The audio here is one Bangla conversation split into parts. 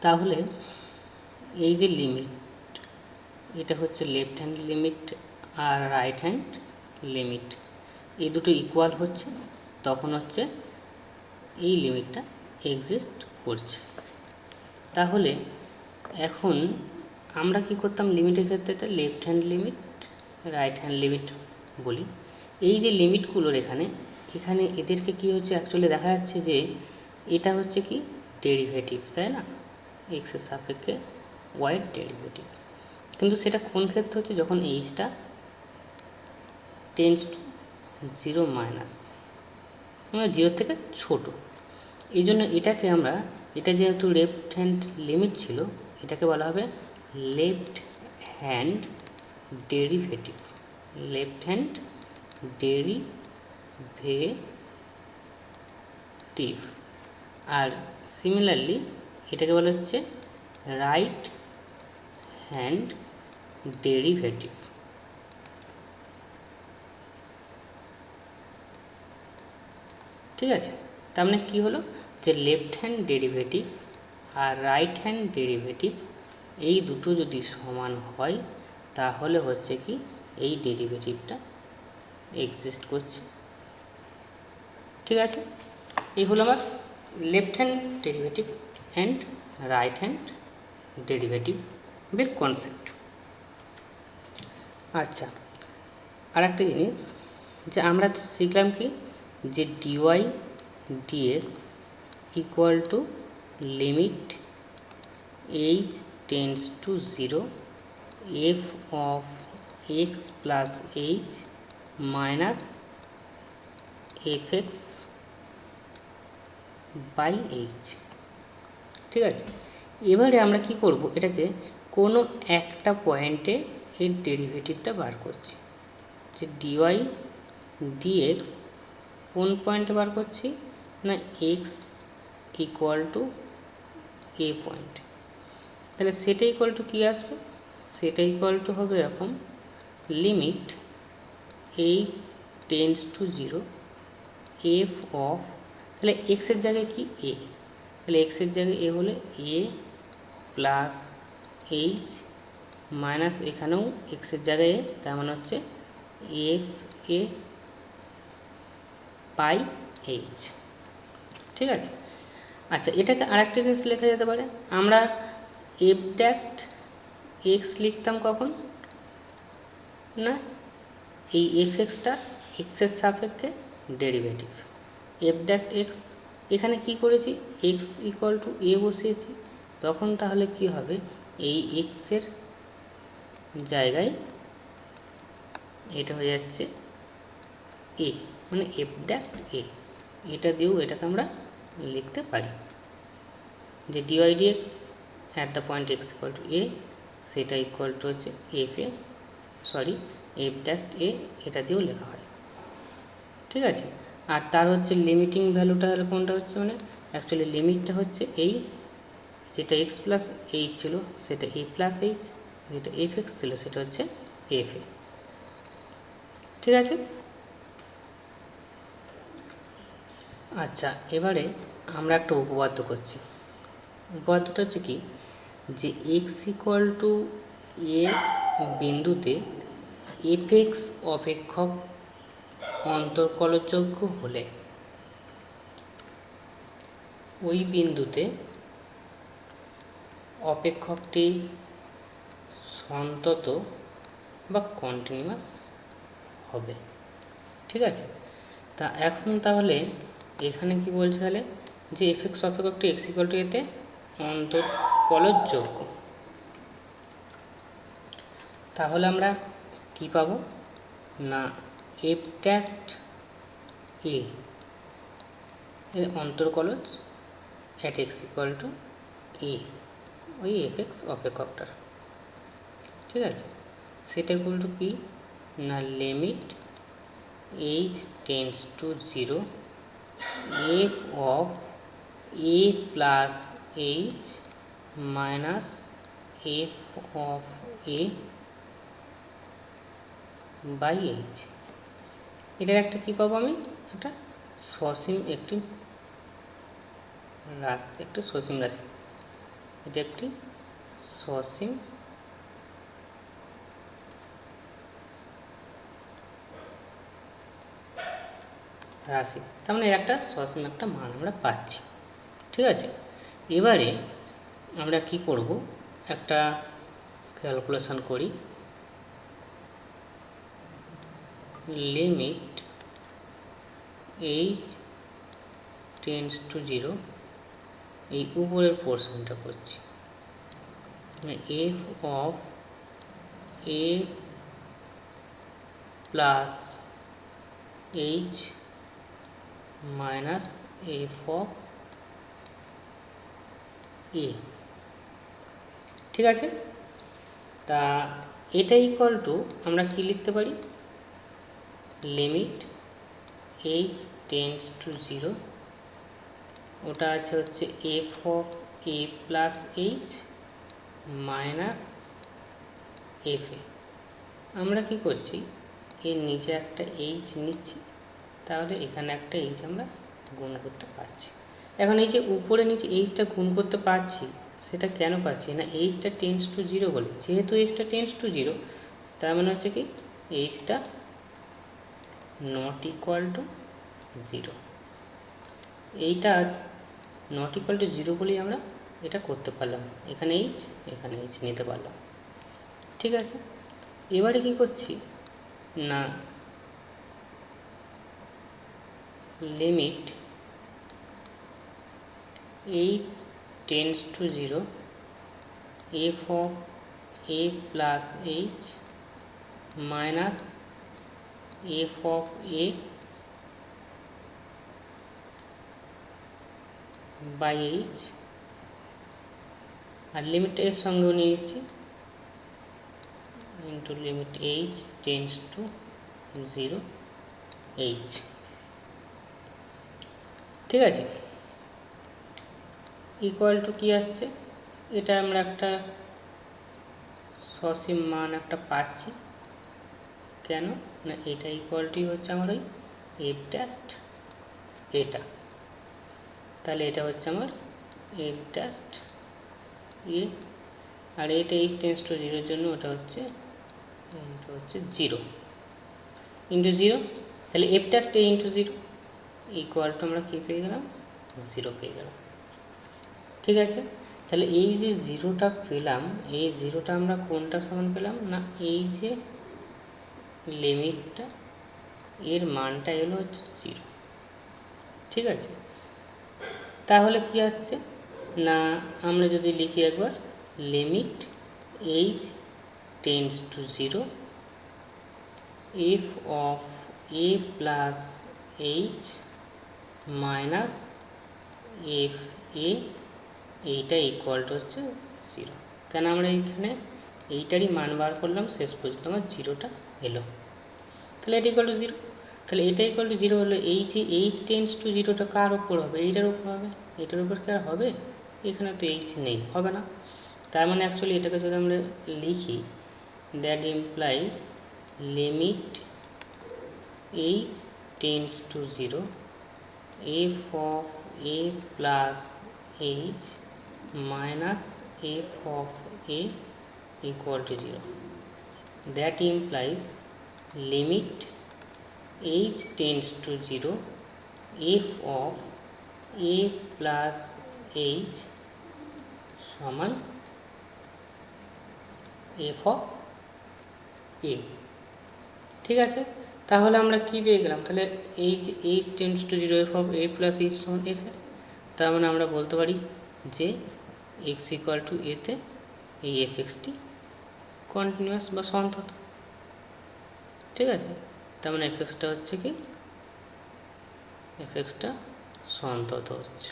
তাহলে এই যে লিমিট, এটা হচ্ছে লেফট হ্যান্ড লিমিট আর রাইট হ্যান্ড লিমিট, এই দুটো ইকুয়াল হচ্ছে, তখন হচ্ছে এই লিমিটটা এক্সিস্ট করছে। তাহলে এখন আমরা কি করতাম, লিমিটের ক্ষেত্রে left hand limit right hand limit বলি। এই যে লিমিটগুলোর এখানে এদেরকে কি হচ্ছে, অ্যাকচুয়ালি দেখা যাচ্ছে যে এটা হচ্ছে কি ডেরিভেটিভ, তাই না, এক্সের সাপেক্ষে ওয়াইয়ের ডেরিভেটিভ। কিন্তু সেটা কোন ক্ষেত্রে হচ্ছে, যখন এইচটা টেন্ডস টু 0 মাইনাস, মানে 0 থেকে ছোট। এই জন্য এটাকে আমরা, এটা যেহেতু লেফট হ্যান্ড লিমিট ছিল, এটাকে বলা হবে left hand derivative, left hand derivative. আর সিমিলারলি এটাকে বলা হচ্ছে রাইট হ্যান্ড ডেরিভেটিভ। ঠিক আছে, তার মানে কী হলো, যে লেফট হ্যান্ড ডেরিভেটিভ আর রাইট হ্যান্ড ডেরিভেটিভ এই দুটো যদি সমান হয়, তাহলে হচ্ছে কি এই ডেরিভেটিভটা এক্সিস্ট করছে। ঠিক আছে, এই হলো আমার left hand derivative and right hand ডেরিভেটিভের কনসেপ্ট। আচ্ছা, আর একটা জিনিস যে আমরা শিখলাম কি, যে dy dx equal to limit h tends to 0 f of x plus h minus f x by h. ঠিক আছে, এবারে আমরা কি করব, এটাকে কোনো একটা পয়েন্টে এর ডেরিভেটিভটা বার করছি, যে ডিওয়াই ডিএক্স কোন পয়েন্টে বার করছি না, x equal to A point. তাহলে সেটা ইকুয়াল টু কী আসবে, সেটা ইকুয়াল টু হবে এরকম, limit h tends to 0 f of, তাহলে এক্সের জায়গায় কি এ, তাহলে এক্সের জায়গায় এ হলে এ প্লাস এইচ মাইনাস, এখানেও এক্সের জায়গায় এ, তার মানে হচ্ছে এফ এ বাই এইচ। ঠিক আছে, আচ্ছা এটাকে আরেকটা জিনিস লেখা যেতে পারে, আমরা এফ ড্যাশ এক্স লিখতাম কখন না, এই এফ এক্সটা এক্সের সাপেক্ষে ডেরিভেটিভ, এফ ড্যাশ এক্স, এখানে কি করেছি, এক্স ইকুয়াল টু এ বসিয়েছি, তখন তাহলে কি হবে, এই এক্সের জায়গায় এটা হয়ে যাচ্ছে এ, মানে এফ ড্যাশ এ, এটা দিয়েও এটাকে আমরা লিখতে পারি, যে dy dx at the point x equal to a, সেটা ইকুয়াল টু হচ্ছে এফ ড্যাশ এ, এটা দিয়েও লেখা হয়। ঠিক আছে, আর তার হচ্ছে লিমিটিং ভ্যালুটা হলো কোনটা হচ্ছে, মানে অ্যাকচুয়ালি লিমিটটা হচ্ছে এই, যেটা এক্স প্লাস এইচ ছিল সেটা এ প্লাস এইচ, যেটা এফ এক্স ছিল সেটা হচ্ছে এফ এ। ঠিক আছে, আচ্ছা এবারে আমরা একটা উপপাদ্য করছি। উপপাদ্যটা হচ্ছে কি, যে এক্স ইকুয়াল টু এ বিন্দুতে এফ এক্স অপেক্ষক অন্তর্কলযোগ্য হলে ওই বিন্দুতে অপেক্ষকটি সন্তত বা কন্টিনিউয়াস হবে। ঠিক আছে, তা এখন তাহলে এখানে কি বলছে, তাহলে যে এফ এক্স অপেক্ষকটি এক্স ইকুয়াল টু এতে অন্তর্কলযোগ্য, তাহলে আমরা কি পাবো না, এফ ড্যাশ এ এর অন্তর্কলজ অ্যাট এক্স ইকুয়াল টু এ, ওই এফ এক্স অপেক্ষকটার। ঠিক আছে, সেটা ইকুয়াল টু কি না, limit h tends to 0 f of a plus h minus f of a by h. এটার একটা কী পাবো আমি, একটা সসীম একটি রাশি, একটা সসীম রাশি, এটা একটি সসীম রাশি, তার মানে একটা সসীম একটা মান আমরা পাচ্ছি। ঠিক আছে, এবারে আমরা কি করব, একটা ক্যালকুলেশন করি। লিমিট এইচ টেন্ডস টু 0, এই উপরের পোর্শনটা করছি, f of a plus h minus f of a. ঠিক আছে, তা এটা ইকুয়াল টু আমরা কি লিখতে পারি, লিমিট এইচ টেন্ডস টু 0, ওটা আছে হচ্ছে F of a plus h minus F এ। আমরা কি করছি, এর নিচে একটা এইচ নিচ্ছি, তাহলে এখানে একটা এইচ আমরা গুণ করতে পারছি। এখন এই যে উপরে নিচে এইচটা গুণ করতে পারছি, সেটা কেন পাচ্ছি না, এইচটা টেন্ডস টু 0 বলে, যেহেতু এইচটা টেন্ডস টু 0, তার মানে হচ্ছে কি এইচটা নট ইকুয়াল টু 0। এইটা নট ইকুয়াল টু 0 বলেই আমরা এটা করতে পারলাম, এখানে এইচ নিতে পারলাম। ঠিক আছে, এবারে কি করছি না, limit h tends to 0, f of a plus h minus f of a by h, আর লিমিট এর সঙ্গেও নিয়ে নিচ্ছি, into limit h tends to 0 h. ঠিক আছে, ইকুয়াল টু কি আসছে, এটা আমরা একটা সসীম মান একটা পাচ্ছি, কেন না এটা ইকুয়াল টু হচ্ছে আমার ওই এফ ড্যাস্ট এটা, তাহলে এটা হচ্ছে আমার এফ ড্যাস্ট এ, আর এটা এইচ টেন্ডস টু 0 জন্য ওটা হচ্ছে 0 ইন্টু 0, তাহলে f dash a into 0 equal to আমরা কী পেয়ে গেলাম, 0 পেয়ে গেলাম। ঠিক আছে, তাহলে এই যে 0টা পেলাম, এই 0টা আমরা কোনটা সমান পেলাম না, এই যে লিমিটটা এর মানটা এলো হচ্ছে 0। ঠিক আছে, তাহলে কি আসছে না, আমরা যদি লিখি একবার, limit h tends to 0, f of a plus h minus F এ, এইটা ইকুয়াল টু হচ্ছে 0। কেন আমরা এইখানে এইটারই মান বার করলাম, শেষ পর্যন্ত আমার 0টা এলো, তাহলে এটা ইকুয়াল টু 0। তাহলে এটা ইকুয়াল টু 0 হলো, এই যে এইচ টেন্ডস টু 0টা কার ওপর হবে, এইটার ওপর হবে, এটার উপর কি আর হবে, এখানে তো এইচ নেই, হবে না। তার মানে অ্যাকচুয়ালি এটাকে যদি আমরা লিখি, that implies limit h tends to 0, f of a plus h minus f of A equal to 0. That implies limit h tends to 0, f of a plus h সমান f of a। ঠিক আছে, তাহলে আমরা কি পেয়ে গেলাম, তাহলে h tends to 0, f of a plus h সমান f, তার মানে আমরা বলতে পারি যে x equal to a তে এই fxটি কন্টিনিউয়াস বা সন্তত। ঠিক আছে, তার মানে fxটা হচ্ছে কি, fxটা সন্তত হচ্ছে,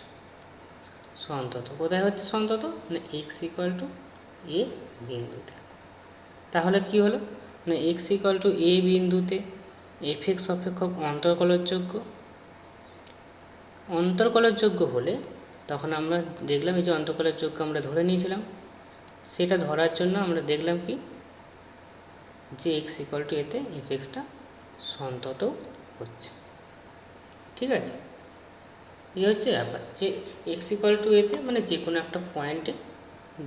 সন্তত কোথায় হচ্ছে সন্তত, মানে x equal to a বিন্দুতে। তাহলে কি হলো না, x equal to a বিন্দুতে fx অপেক্ষক অন্তর্কলনযোগ্য, অন্তর্কলনযোগ্য হলে তখন আমরা দেখলাম এই যে অন্তর্কলনযোগ্য আমরা ধরে নিয়েছিলাম, সেটা ধরার জন্য আমরা দেখলাম কি যে x equal to এতে fxটা সন্তত হচ্ছে। ঠিক আছে, এই হচ্ছে ব্যাপার যে x equal to এতে মানে যে কোনো একটা পয়েন্টে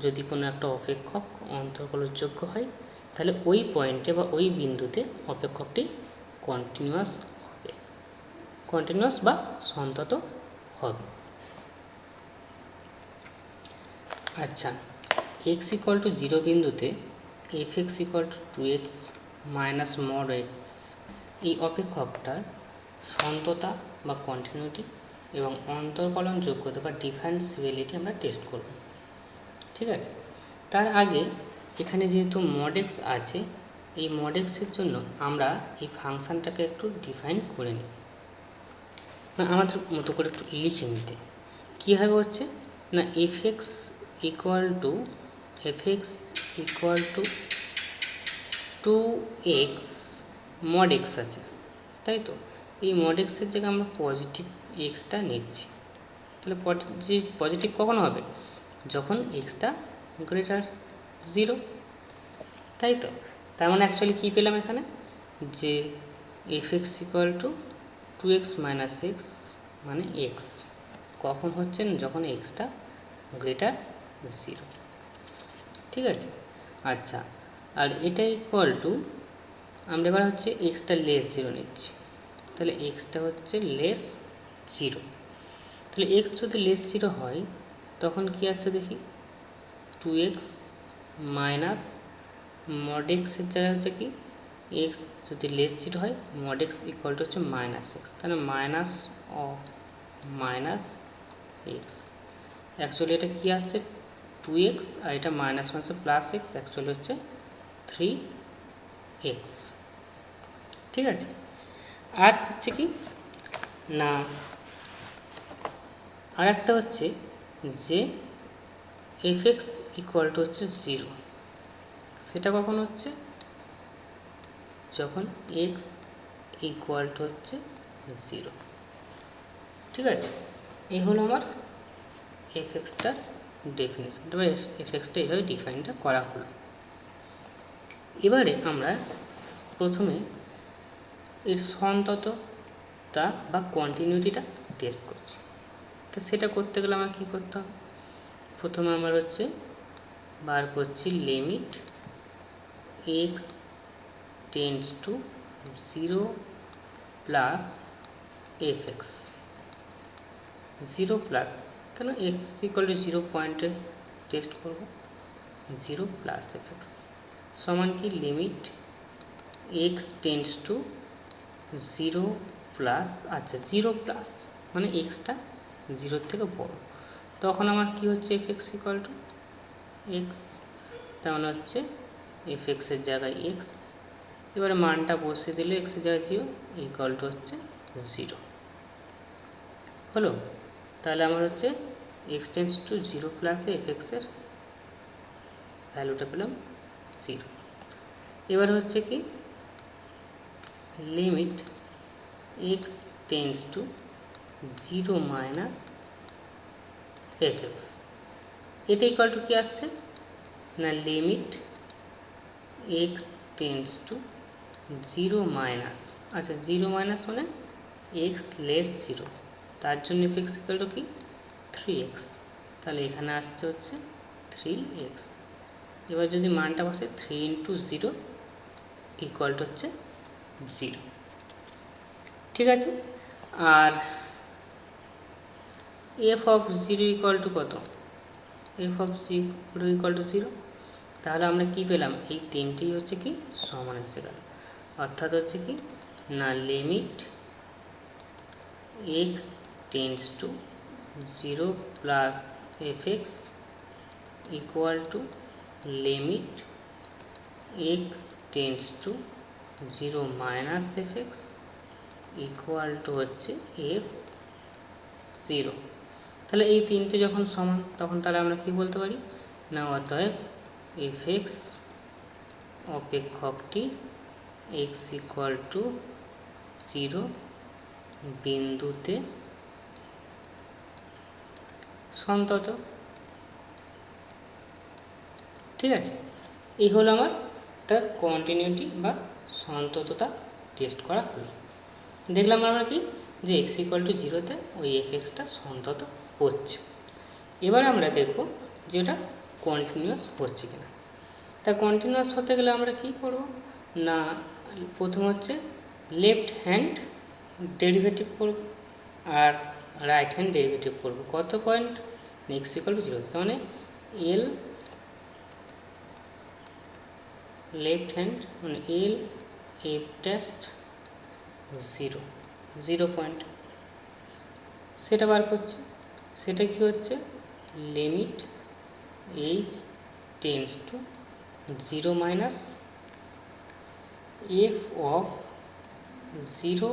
যদি কোনো একটা অপেক্ষক অন্তর্কলনযোগ্য হয় তাহলে ওই পয়েন্টে বা ওই বিন্দুতে অপেক্ষকটি কন্টিনিউয়াস হবে, কন্টিনিউয়াস বা সন্তত হবে। আচ্ছা, x = 0 বিন্দুতে fx = 2x minus mod x এই অপেক্ষকটার সন্ততা বা কন্টিনিউটি এবং অন্তর্কলনযোগ্যতা বা ডিফারেন্সিবিলিটি আমরা টেস্ট করব। ঠিক আছে, তার আগে এখানে যেহেতু মড x আছে, এই মড x-এর জন্য আমরা এই ফাংশানটাকে একটু ডিফাইন করে নিই, আমাদের মতো করে একটু লিখে নিতে। কীভাবে হচ্ছে না, fx = 2x মড x আছে, তাই তো? এই মড x-এর জায়গায় আমরা পজিটিভ এক্সটা নিচ্ছি। তাহলে পজিটিভ কখন হবে? যখন এক্সটা গ্রেটার 0, তাই তো? তার মানে অ্যাকচুয়ালি কী পেলাম এখানে, যে fx = 2x মাইনাস এক্স মানে এক্স কখন হচ্ছে, যখন এক্সটা গ্রেটার 0। ঠিক আছে, আচ্ছা, আর এটা ইকুয়াল টু আমরা এবার হচ্ছে এক্সটা লেস 0 নিচ্ছি, তাহলে এক্সটা হচ্ছে লেস 0। তাহলে এক্স যদি লেস 0 হয় তখন কি আসছে দেখি, 2x মাইনাস মড এক্সের জায়গায় হচ্ছে কি, এক্স যদি লেস 0 হয় মড এক্স ইকুয়াল টু হচ্ছে মাইনাস এক্স, তাহলে minus of minus x. Actually এটা কী আসছে, 2x, আর এটা মাইনাস মাইনাসে প্লাস এক্স, অ্যাকচুয়ালি হচ্ছে 3x। ঠিক আছে, আর হচ্ছে কি না, আর একটা হচ্ছে যে fx = হচ্ছে 0, সেটা কখন হচ্ছে, যখন x = হচ্ছে 0। ঠিক আছে, এই হলো আমার fxটার ডেফিনেশন, তবে fxটা এইভাবে ডিফাইনটা করা হলো। এবারে আমরা প্রথমে এর সন্তততা বা কন্টিনিউটিটা টেস্ট করছি। তো সেটা করতে গেলে আমার কী করতে হবে, প্রথমে আমার হচ্ছে বার করছি limit x tends to 0 plus fx, 0 plus, কেন x = 0 পয়েন্টে টেস্ট করব, 0 প্লাস fx সমান কি, limit x tends to 0 plus, আচ্ছা 0 প্লাস মানে এক্সটা 0-র থেকে বড়, তখন আমার কি হচ্ছে fx = x, তার মানে হচ্ছে fx-এর জায়গায় x, এবারে মানটা বসিয়ে দিলে x-এর জায়গায় 0 ইকুয়াল টু হচ্ছে 0 হলো। তাহলে আমার হচ্ছে x টেন্ডস টু 0 প্লাসে fx-এর ভ্যালুটা পেলাম 0। এবার হচ্ছে কি, limit x tends to 0 minus fx, এটা ইকুয়াল টু কী আসছে না, limit x tends to 0 minus, আচ্ছা 0 মাইনাস মানে x লেস 0, তার জন্য fx = কি, 3x, তাহলে এখানে আসছে হচ্ছে 3x। এবার যদি মানটা বসে 3 × 0 ইকুয়াল টু হচ্ছে 0। ঠিক আছে, আর f(0) = কত, f(0) = 0, তাহলে আমরা কি পেলাম, এই তিনটেই হচ্ছে কি সমান এসে গেল, অর্থাৎ হচ্ছে কি না, limit x tends to 0 plus fx equal to limit x tends to 0 minus fx equal to হচ্ছে f(0). তাহলে এই তিনটে যখন সমান তখন তাহলে আমরা কি বলতে পারি না, অতএব fx অপেক্ষকটি x = 0 বিন্দুতে সন্তত। ঠিক আছে, এই হলো আমার তার কন্টিনিউটি বা সন্তততা টেস্ট করা হলো। দেখলাম আমরা কি যে x = 0-তে ওই fxটা সন্তত হচ্ছে। এবার আমরা দেখব যে ওটা কন্টিনিউয়াস হচ্ছে কিনা। তা কন্টিনিউয়াস হতে গেলে আমরা কি করব না, প্রথম হচ্ছে লেফট হ্যান্ড ডেরিভেটিভ করব আর রাইট হ্যান্ড ডেরিভেটিভ করব। কত পয়েন্ট, এক্স ইকুয়াল টু 0, তার মানে এল লেফট হ্যান্ড মানে এল এফ টেস্ট 0 পয়েন্ট, সেটা বার করছে। সেটা কি হচ্ছে, limit h tends to 0 minus f of 0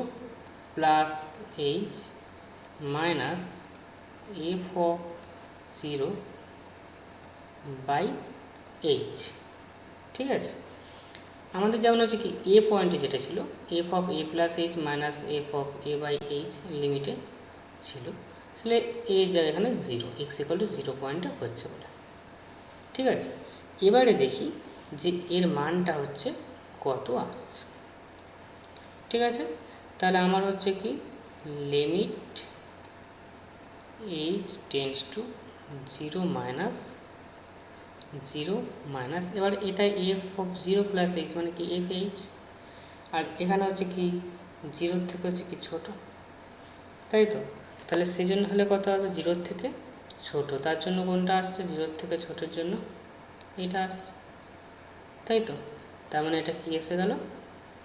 plus h minus f of 0 by h. ঠিক আছে, আমাদের যেমন হচ্ছে কি এ পয়েন্টে যেটা ছিল f of a plus h minus f of a by h লিমিটে ছিল, তাহলে এর জায়গায় এখানে 0, এক্স ইকুয়াল টু 0 পয়েন্টে হচ্ছে বলে। ঠিক আছে, এবারে দেখি যে এর মানটা হচ্ছে কত আসছে। ঠিক আছে, তাহলে আমার হচ্ছে কি limit h tends to 0 minus এবার এটা এফ অফ 0 প্লাস এইচ মানে কি এফ এইচ, আর এখানে হচ্ছে কি 0 থেকে হচ্ছে কি ছোট, তাই তো। তাহলে সেই জন্য হলে কত হবে, 0 থেকে ছোট, তার জন্য কোনটা আসছে, 0 থেকে ছোটোর জন্য এটা আসছে, তাই তো। তার মানে এটা কি এসে গেল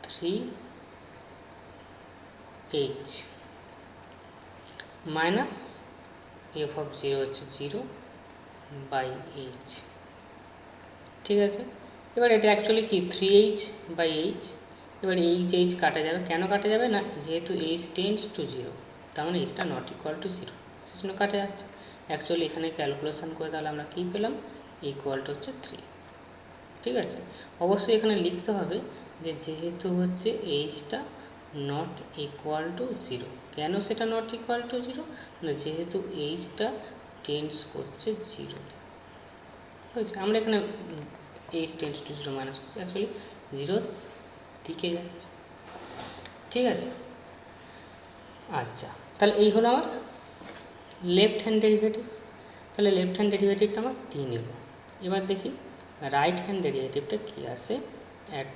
3h মাইনাস এফ অফ 0 হচ্ছে 0 বাই এইচ। ঠিক আছে, এবার এটা অ্যাকচুয়ালি কি 3h বাই এইচ। এবার এইচ কাটা যাবে, কেন কাটা যাবে না, যেহেতু এইচ টেন্ডস টু 0, তার মানে এইচটা নট ইকুয়াল টু 0, সেই জন্য কাটা যাচ্ছে। অ্যাকচুয়ালি এখানে ক্যালকুলেশন করে তাহলে আমরা কী পেলাম, ইকুয়াল টু হচ্ছে 3। ঠিক আছে, অবশ্যই এখানে লিখতে হবে যে যেহেতু হচ্ছে এইচটা নট ইকুয়াল টু 0, কেন সেটা নট ইকুয়াল টু 0 না, যেহেতু এইচটা টেন্ডস করছে 0-তে। বুঝছি, আমরা এখানে এইচ টেন্ডস টু 0 মাইনাস করছি, অ্যাকচুয়ালি 0 দিকে যাচ্ছে। ঠিক আছে, আচ্ছা, তাহলে এই হলো আমার লেফট হ্যান্ড ডেরিভেটিভ। তাহলে লেফট হ্যান্ড ডেরিভেটিভটা আমার 3 নেব। এবার দেখি রাইট হ্যান্ড ডেরিভেটিভটা কী আসে অ্যাট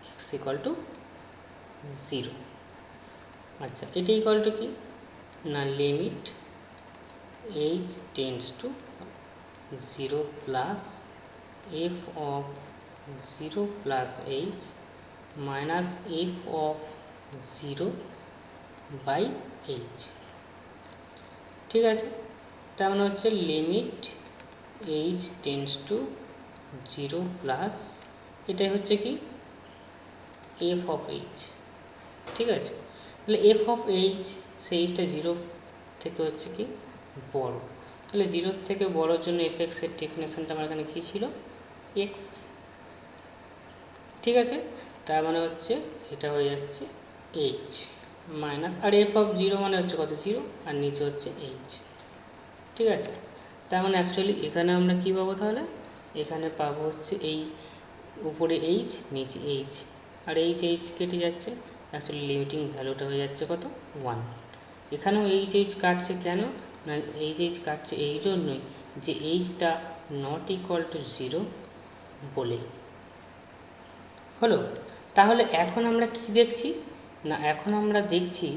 এক্স ইকুয়াল টু 0। আচ্ছা, এটা ইকুয়াল টু কি না, limit h tends to 0 plus f of 0 plus h minus f of 0 by h. ঠিক আছে, তার মানে হচ্ছে limit h tends to 0 plus এটাই হচ্ছে কি এফ অফ এইচ। ঠিক আছে, তাহলে এফ অফ এইচ সেই এইচটা 0 থেকে হচ্ছে কি বড়, তাহলে 0 থেকে বড়োর জন্য এফ এক্সের ডেফিনেশনটা আমার এখানে কী ছিল, এক্স। ঠিক আছে, তার মানে হচ্ছে এটা হয়ে যাচ্ছে এইচ মাইনাস, আর এফ অফ 0 মানে হচ্ছে কত 0, আর নিচে হচ্ছে এইচ। ঠিক আছে, তার মানে অ্যাকচুয়ালি এখানে আমরা কী পাবো, তাহলে এখানে পাবো হচ্ছে এই উপরে এইচ নিচে এইচ, আর এইচ কেটে যাচ্ছে, অ্যাকচুয়ালি লিমিটিং ভ্যালুটা হয়ে যাচ্ছে কত 1। এখানেও এইচ কাটছে, কেন না এইচ কাটছে এই জন্যই যে এইচটা নট ইকুয়াল টু 0 বলে। হলো, তাহলে এখন আমরা কি দেখছি না, এখন আমরা দেখছি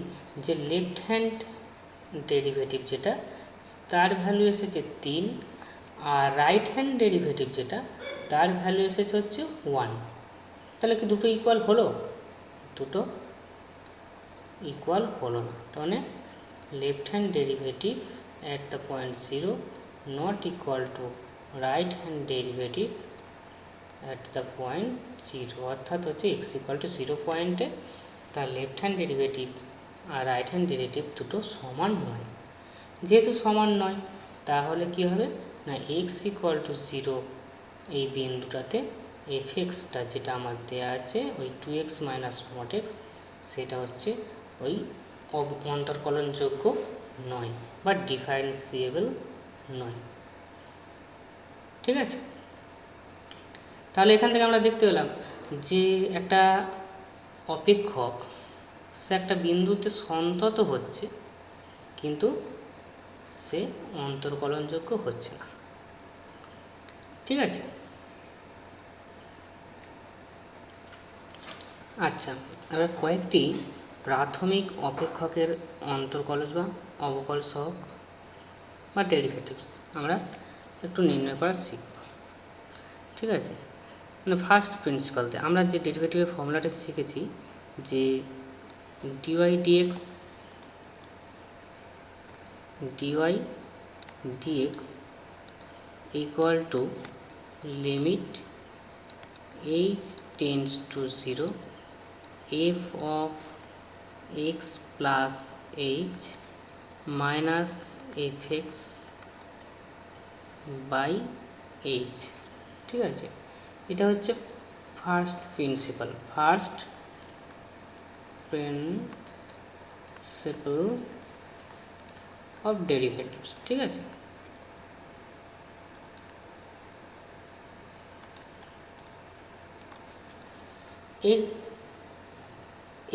যে লেফট হ্যান্ড ডেরিভেটিভ যেটা তার ভ্যালু এসেছে 3, আর রাইট হ্যান্ড ডেরিভেটিভ যেটা তার ভ্যালু এসেছে হচ্ছে 1। তাহলে কি দুটো ইকুয়াল হলো, দুটো ইকুয়াল হলো না, তার মানে left hand derivative at the point 0 not equal to right hand derivative at the point 0, অর্থাৎ হচ্ছে এক্স ইকুয়াল টু 0 পয়েন্টে তার লেফট হ্যান্ড ডেরিভেটিভ আর রাইট হ্যান্ড ডেরিভেটিভ দুটো সমান নয়। যেহেতু সমান নয়, তাহলে কি হবে না এক্স ইকুয়াল টু 0 এই বিন্দুটাতে এফ এক্সটা যেটা আমার দেওয়া আছে ওই 2x মাইনাস মড এক্স, সেটা হচ্ছে ওই অন্তর্কলনযোগ্য নয় বা ডিফারেন্সিয়েবল নয়। ঠিক আছে, তাহলে এখান থেকে আমরা দেখতে পেলাম যে একটা অপেক্ষক সে একটা বিন্দুতে সন্তত হচ্ছে, কিন্তু সে অন্তর্কলনযোগ্য হচ্ছে না। ঠিক আছে। আচ্ছা, আমরা কয়েকটি প্রাথমিক অপেক্ষকের অন্তর্কলজ বা অবকল সহগ বা ডেরিভেটিভস আমরা একটু নির্ণয় করা শিখব। ঠিক আছে, মানে ফার্স্ট প্রিন্সিপালতে আমরা যে ডেরিভেটিভের ফর্মুলাটা শিখেছি যে dy dx equal to limit h tends to 0 f of x plus h minus fx by h। ঠিক আছে, এটা হচ্ছে ফার্স্ট প্রিন্সিপাল অফ ডেরিভেটিভস। ঠিক আছে,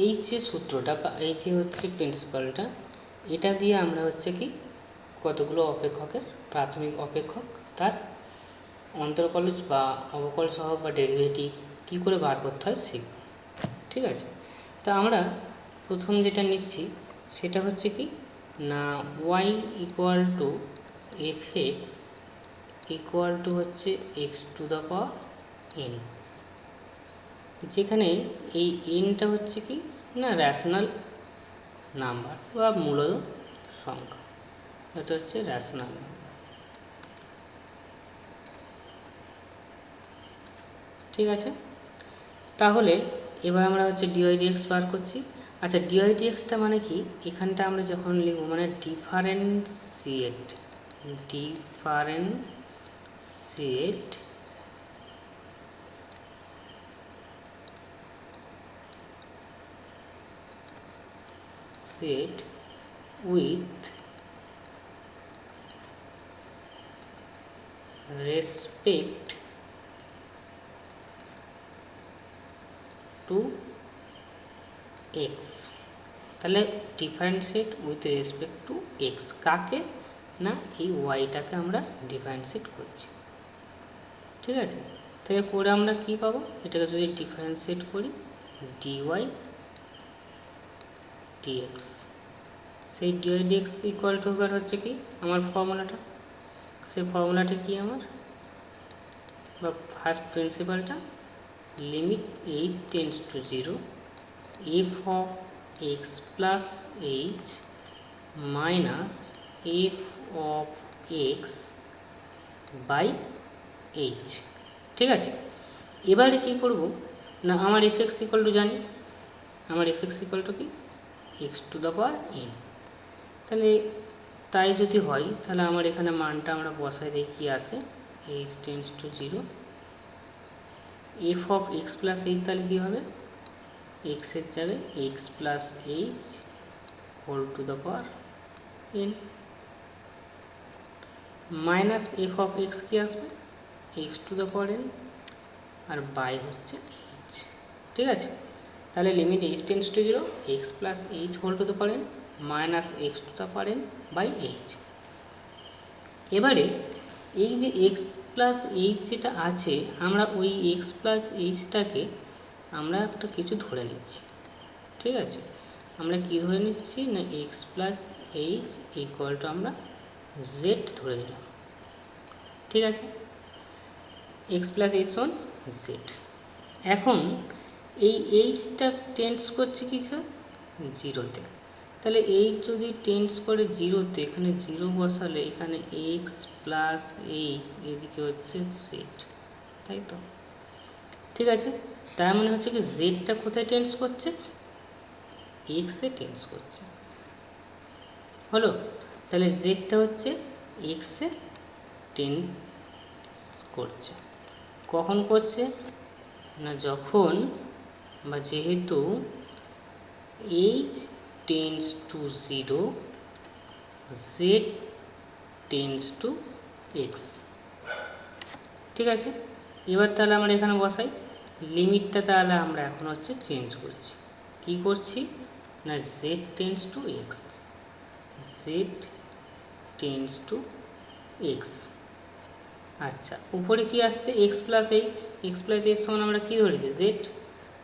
এই যে সূত্রটা বা এই যে হচ্ছে প্রিন্সিপালটা, এটা দিয়ে আমরা হচ্ছে কি কতগুলো অপেক্ষকের প্রাথমিক অপেক্ষক তার অন্তর্কলজ বা অবকল সহগ বা ডেরিভেটিভ কী করে বার করতে হয় শিখব। ঠিক আছে, তা আমরা প্রথম যেটা নিচ্ছি সেটা হচ্ছে কি না y equal to f x equal to হচ্ছে x to the power n, যেখানে এই এনটা হচ্ছে কি না র্যাশনাল নাম্বার বা মূলত সংখ্যা, এটা হচ্ছে র্যাশনাল নাম্বার। ঠিক আছে, তাহলে এবার আমরা হচ্ছে ডিওয়াই ডিএক্স বার করছি। আচ্ছা, ডিওয়াই ডিএক্সটা মানে কি, এখানটা আমরা যখন লিখব মানে differentiate with respect to x, তাহলে differentiate with respect to x কাকে না এই ওয়াইটাকে আমরা ডিফারেন্সিয়েট করছি। ঠিক আছে, তাহলে করে আমরা কি পাবো, এটাকে যদি ডিফারেন্সিয়েট করি ডিওয়াই ডিএক্স, সেই ডিওয়াই ডিএক্স ইকুয়াল টু এবার হচ্ছে কি আমার ফর্মুলাটা, সেই ফর্মুলাটা কি আমার বা ফার্স্ট প্রিন্সিপালটা limit h tends to 0 f of x plus h minus f of x by h। ঠিক আছে, এবারে কি করব না আমার f x ইকুয়াল টু জানি, আমার f x ইকুয়াল টু কি x to the power n, তাহলে তাই যদি হয় তাহলে আমার এখানে মানটা আমরা বসাই দিই কি আসে h tends to 0 f of x plus h, তাহলে কী হবে x এর জায়গায় x plus h whole to the power n minus f of x কি আসবে x to the power n আর বাই হচ্ছে h। ঠিক আছে, তাহলে limit h tends to 0 x plus h whole to the power n minus x to the power n by h। এবারে এই যে x প্লাস এইচ যেটা আছে আমরা ওই এক্স প্লাস এইচটাকে আমরা একটা কিছু ধরে নিচ্ছি। ঠিক আছে, আমরা কি ধরে নিচ্ছি না x plus H equal to আমরা জেড ধরে নিলাম। ঠিক আছে, এক্স প্লাস এইচ সমান জেড। এখন এই এইচটা টেন্ডস করছে কিসে জিরোতে, তাহলে এইচ যদি টেন্ডস করে জিরোতে এখানে জিরো বসালে এখানে এক্স প্লাস এইচ এদিকে হচ্ছে জেড, তাই তো। ঠিক আছে, তার মানে হচ্ছে কি জেডটা কোথায় টেন্ডস করছে এক্সে টেন্ডস করছে, হলো। তাহলে জেডটা হচ্ছে এক্সে টেন্ডস করছে, কখন করছে না যখন বা যেহেতু H tends to 0 z tends to x. ঠিক আছে, এবার তাহলে আমরা এখানে বসাই লিমিটটা, তাহলে আমরা এখন হচ্ছে চেঞ্জ করছি, কি করছি না z tends to x, z tends to x. আচ্ছা, উপরে কি আসছে x plus H, x plus H সমান আমরা কী ধরেছি জেড,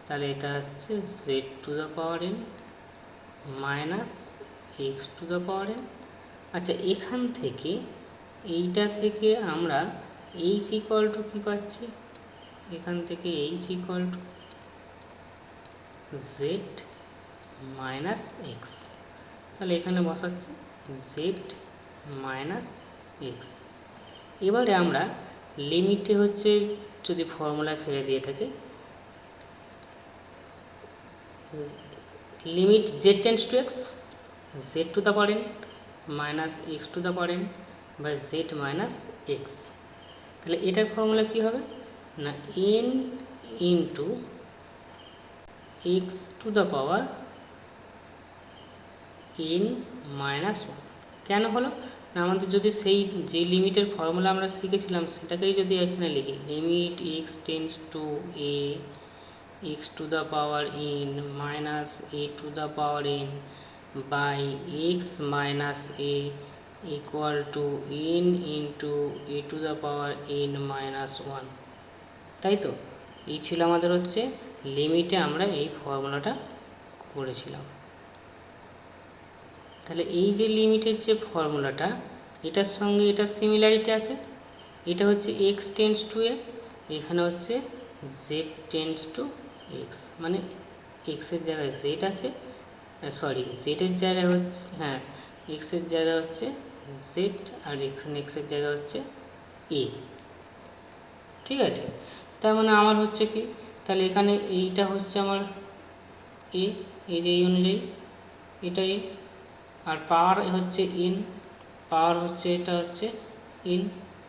তাহলে এটা আসছে Z to the power n minus x to the power N. আচ্ছা, এখান থেকে এইটা থেকে আমরা এইচ ইকুয়াল টু কী পাচ্ছি, এখান থেকে H equal to Z minus x, তাহলে এখানে বসাচ্ছে জেড মাইনাস এক্স। এবারে আমরা লিমিটে হচ্ছে যদি ফর্মুলায় ফেলে দিয়ে থাকে, limit z tends to x z to the power n minus x to the power n by z minus x. তাহলে এটার ফর্মুলা কী হবে না n into x to the power n minus one. কেন হলো না, আমাদের যদি সেই যে লিমিটের ফর্মুলা আমরা শিখেছিলাম সেটাকেই যদি এখানে লিখি, limit x tends to a x to the power n minus a to the power n by x minus a equal to n into a to the power n minus one. তাই তো, এই ছিল আমাদের হচ্ছে লিমিটে আমরা এই ফর্মুলাটা করেছিলাম। তাহলে এই যে লিমিটের যে ফর্মুলাটা, এটার সঙ্গে এটার সিমিলারিটি আছে, এটা হচ্ছে এক্স টেন্স টু এ, এখানে হচ্ছে জেড টেন্স টু এক্স, মানে এক্সের জায়গায় জেড আছে, সরি জেডের জায়গায় হচ্ছে, হ্যাঁ এক্সের জায়গায় হচ্ছে জেড আর এক্সের জায়গায় হচ্ছে এ। ঠিক আছে, তার মানে আমার হচ্ছে কি, তাহলে এখানে এইটা হচ্ছে আমার এ, এই যে এই অনুযায়ী এটা এ, আর পাওয়ার হচ্ছে এন, পাওয়ার হচ্ছে এটা হচ্ছে এন,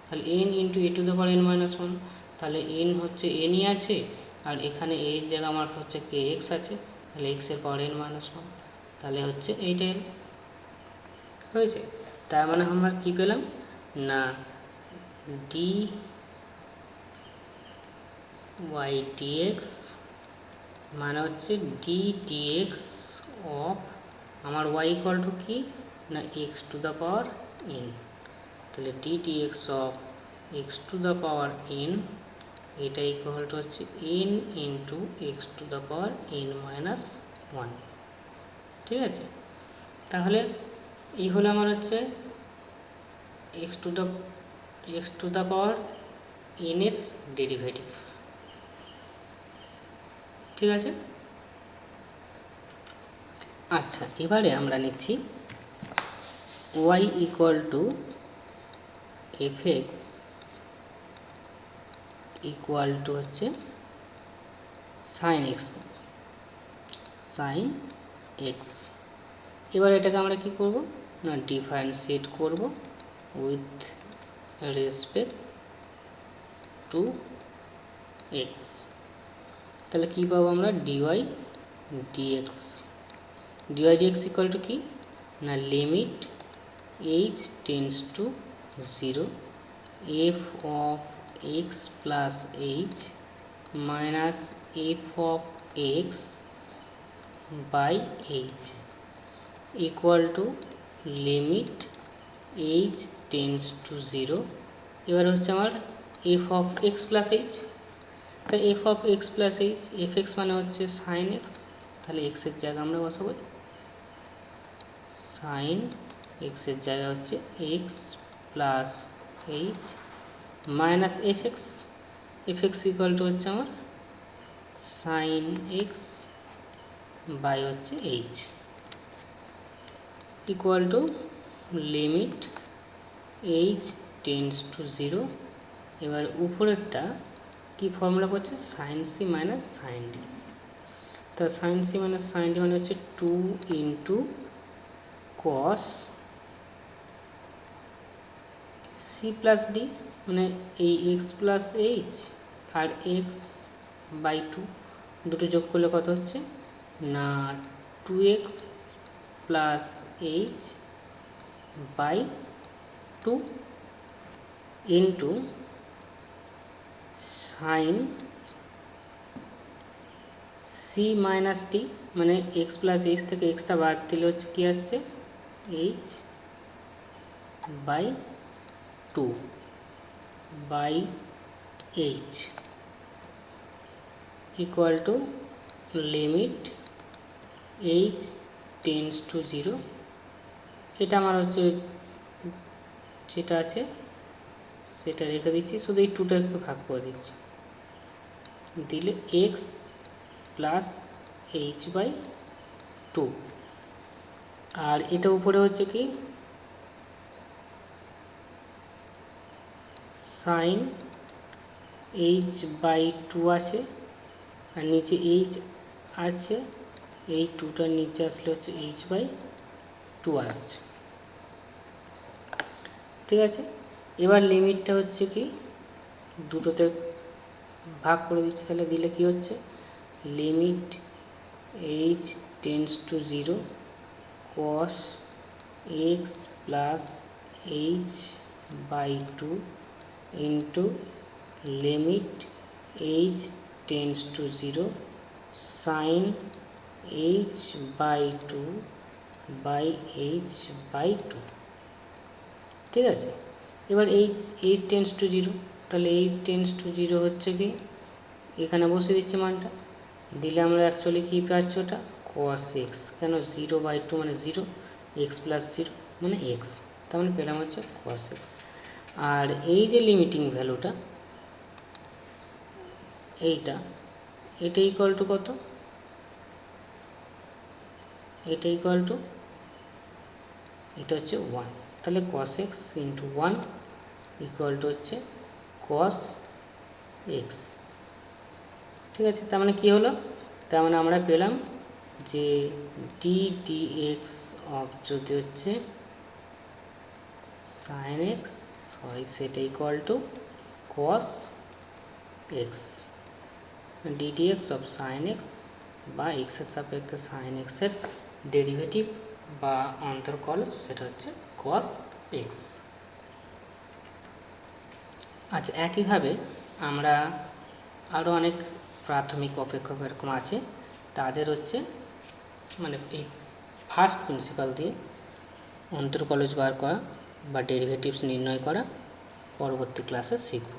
তাহলে N into a to the power n minus one, তাহলে এন হচ্ছে এনই আছে, আর এখানে এর জায়গা আমার হচ্ছে কে এক্স আছে, তাহলে এক্সের পাওয়ার এন মাইনাস ওয়ান, তাহলে হচ্ছে এইটা এল হয়েছে। তার মানে আমরা কী পেলাম না ডি ওয়াই ডিএক্স মানে হচ্ছে ডি ডিএক্স অফ আমার ওয়াই ইকুয়াল টু কি না x to the power n, তাহলে d dx of x to the power n এটা ইকুয়াল টু হচ্ছে n into x to the power n minus one. ঠিক আছে, তাহলে এই হলো আমার হচ্ছে x to the power n এর ডেরিভেটিভ। ঠিক আছে, আচ্ছা এবারে আমরা নিচ্ছি y equal to f x equal to হচ্ছে সাইন এক্স, সাইন এক্স। এবার এটাকে আমরা কি করব না ডিফারেন্সিয়েট করব উইথ রেসপেক্ট টু এক্স। তাহলে কী পাবো আমরা dy dx, dy dx equal to কি না limit h tends to zero f of x plus h minus f of x by h equal to limit h tends to zero. এবার হচ্ছে আমার f of x plus h, তাই f of x plus h, f x মানে হচ্ছে সাইন এক্স, তাহলে এক্সের জায়গা আমরা বসাবো সাইন এক্সের জায়গা হচ্ছে x plus h minus f x, f x equal to হচ্ছে আমার সাইন এক্স বাই হচ্ছে h equal to limit h tends to zero. এবার উপরেরটা কি ফর্মুলা করছে sine C minus sine D, তা sine C minus sine D মানে হচ্ছে two into cos C plus D, মানে এই এক্স প্লাস এইচ আর এক্স বাই টু দুটো যোগ করলে কত হচ্ছে না two x plus h by two into sine C minus d, মানে এক্স প্লাস এইচ থেকে এক্সটা বাদ দিলে হচ্ছে কী আসছে h by two by h equal to limit h tends to 0। এটা আমার হচ্ছে যেটা আছে সেটা রেখে দিচ্ছি, শুধু এই টুটাকে ভাগ করে দিচ্ছি, দিলে এক্স প্লাস এইচ বাই 2। আর এটা উপরে হচ্ছে কি সাইন এইচ বাই 2 আছে, আর নিচে এইচ আছে, এই 2টার নিচে আসলে হচ্ছে এইচ বাই 2 আসছে। ঠিক আছে, এবার লিমিটটা হচ্ছে কি দুটোতে ভাগ করে দিচ্ছি, তাহলে দিলে কি হচ্ছে limit h tends to 0 cos x plus h by 2 into limit h tends to 0 sine h by 2 by h by 2। ঠিক আছে, এবার এইচ টেন্স টু 0, তাহলে এইচ টেন্স টু 0 হচ্ছে কি এখানে বসে দিচ্ছে মানটা, দিলে আমরা অ্যাকচুয়ালি কী পাচ্ছি ওটা cos x, কেন 0/2 মানে 0, x প্লাস 0 মানে x, তার মানে পেলাম হচ্ছে cos x। আর এই যে লিমিটিং ভ্যালুটা এটা ইকুয়াল টু কত, এটা ইকুয়াল টু এটা হচ্ছে 1, তাহলে cos x into 1 equal to হচ্ছে cos x। ঠিক আছে, তার মানে কী হলো, তার মানে আমরা পেলাম যে ডি এক্স অফ যদি হচ্ছে সাইন এক্স হয় সেটা equal two cos x, D x of sine x বা এক্সের সাপেক্ষে সাইন এক্সের ডেরিভেটিভ বা অন্তর্কলজ সেটা হচ্ছে cos x। আচ্ছা, একইভাবে আমরা আরও অনেক প্রাথমিক অপেক্ষক এরকম আছে, তাদের হচ্ছে মানে এই ফার্স্ট প্রিন্সিপাল দিয়ে অন্তর্কলজ বার করা বা ডেরিভেটিভস নির্ণয় করা পরবর্তী ক্লাসে শিখব।